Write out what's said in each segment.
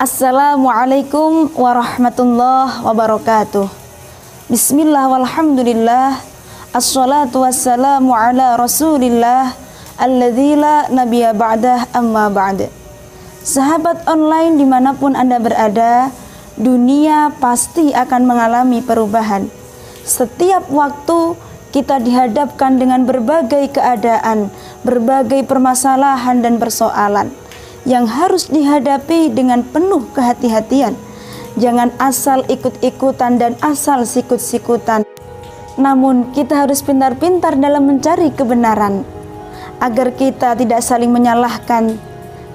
Assalamualaikum warahmatullahi wabarakatuh. Bismillah walhamdulillah. Assalatu wassalamu ala rasulillah alladzi la nabiyya ba'dah, amma ba'd. Sahabat online dimanapun Anda berada, dunia pasti akan mengalami perubahan. Setiap waktu kita dihadapkan dengan berbagai keadaan, berbagai permasalahan dan persoalan yang harus dihadapi dengan penuh kehati-hatian. Jangan asal ikut-ikutan dan asal sikut-sikutan. Namun kita harus pintar-pintar dalam mencari kebenaran, agar kita tidak saling menyalahkan,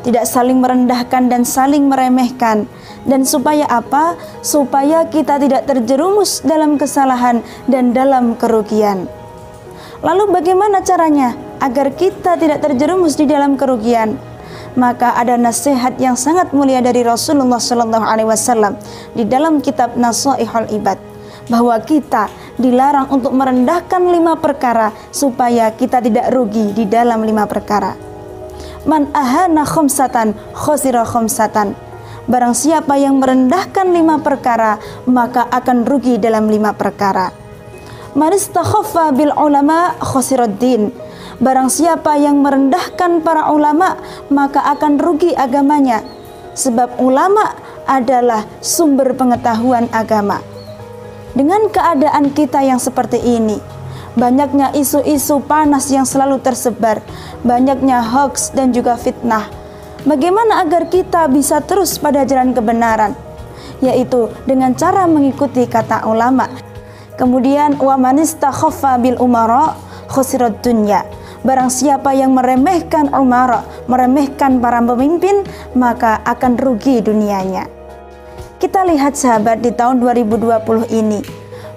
tidak saling merendahkan dan saling meremehkan. Dan supaya apa? Supaya kita tidak terjerumus dalam kesalahan dan dalam kerugian. Lalu bagaimana caranya agar kita tidak terjerumus di dalam kerugian? Maka ada nasihat yang sangat mulia dari Rasulullah SAW di dalam kitab Nasaihul Ibad, bahwa kita dilarang untuk merendahkan 5 perkara supaya kita tidak rugi di dalam 5 perkara. Man ahana khamsatan khosira khamsatan. Barang siapa yang merendahkan 5 perkara, maka akan rugi dalam 5 perkara. Man istakhaffa bil ulama khosirad din. Barang siapa yang merendahkan para ulama, maka akan rugi agamanya. Sebab ulama adalah sumber pengetahuan agama. Dengan keadaan kita yang seperti ini, banyaknya isu-isu panas yang selalu tersebar, banyaknya hoax dan juga fitnah, bagaimana agar kita bisa terus pada jalan kebenaran? Yaitu dengan cara mengikuti kata ulama. Kemudian wa man istakhaffa bil umara khusirad dunya. Barang siapa yang meremehkan umara, meremehkan para pemimpin, maka akan rugi dunianya. Kita lihat sahabat, di tahun 2020 ini,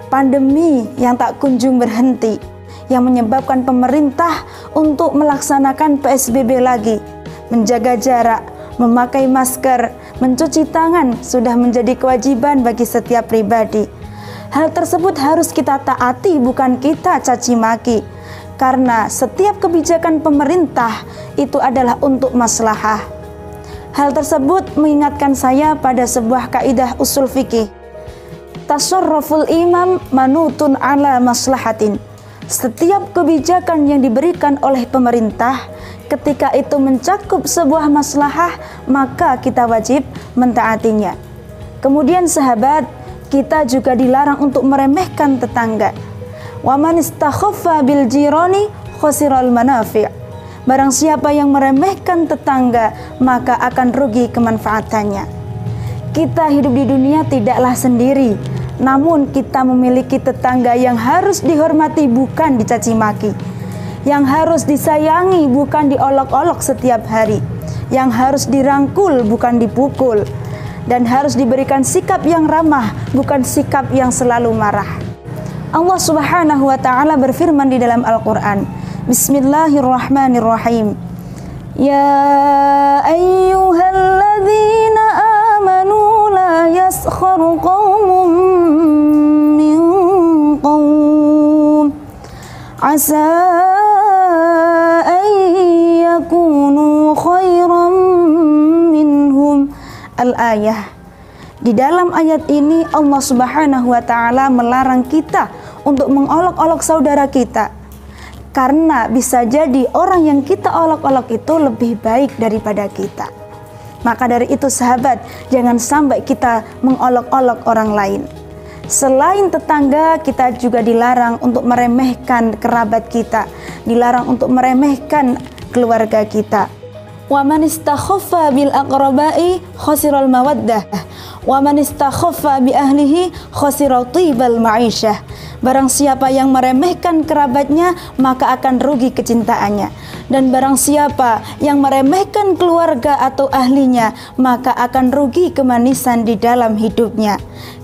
pandemi yang tak kunjung berhenti, yang menyebabkan pemerintah untuk melaksanakan PSBB lagi, menjaga jarak, memakai masker, mencuci tangan sudah menjadi kewajiban bagi setiap pribadi. Hal tersebut harus kita taati, bukan kita caci maki. Karena setiap kebijakan pemerintah itu adalah untuk maslahah. Hal tersebut mengingatkan saya pada sebuah kaidah usul fikih. Tasarruful imam manutun ala maslahatin. Setiap kebijakan yang diberikan oleh pemerintah, ketika itu mencakup sebuah maslahah, maka kita wajib mentaatinya. Kemudian sahabat, kita juga dilarang untuk meremehkan tetangga. Wa man istakhaffa bil jirani khosiral manafi'. Barang siapa yang meremehkan tetangga, maka akan rugi kemanfaatannya. Kita hidup di dunia tidaklah sendiri, namun kita memiliki tetangga yang harus dihormati, bukan dicaci maki, yang harus disayangi, bukan diolok-olok setiap hari, yang harus dirangkul, bukan dipukul, dan harus diberikan sikap yang ramah, bukan sikap yang selalu marah. Allah Subhanahu wa ta'ala berfirman di dalam Al-Quran, Bismillahirrahmanirrahim. Ya ayyuhalladzina amanu la yaskharu qawmun min qawm asa an yakunu khairan minhum. Al-ayah. Di dalam ayat ini Allah Subhanahu wa ta'ala melarang kita untuk mengolok-olok saudara kita, karena bisa jadi orang yang kita olok-olok itu lebih baik daripada kita. Maka dari itu sahabat, jangan sampai kita mengolok-olok orang lain. Selain tetangga, kita juga dilarang untuk meremehkan kerabat kita, dilarang untuk meremehkan keluarga kita. Wa man istakhaffa bil aqrabai khasiral mawaddah. Wa man istakhaffa bi ahlihi khasira tibal ma'isyah. Barang siapa yang meremehkan kerabatnya, maka akan rugi kecintaannya. Dan barang siapa yang meremehkan keluarga atau ahlinya, maka akan rugi kemanisan di dalam hidupnya.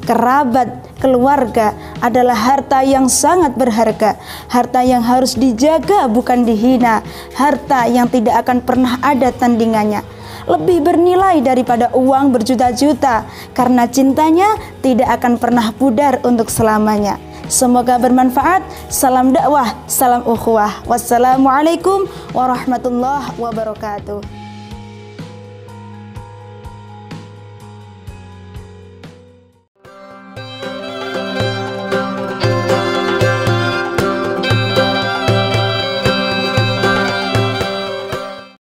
Kerabat, keluarga adalah harta yang sangat berharga, harta yang harus dijaga, bukan dihina, harta yang tidak akan pernah ada tandingannya, lebih bernilai daripada uang berjuta-juta, karena cintanya tidak akan pernah pudar untuk selamanya. Semoga bermanfaat. Salam dakwah, salam ukhuwah. Wassalamualaikum warahmatullahi wabarakatuh.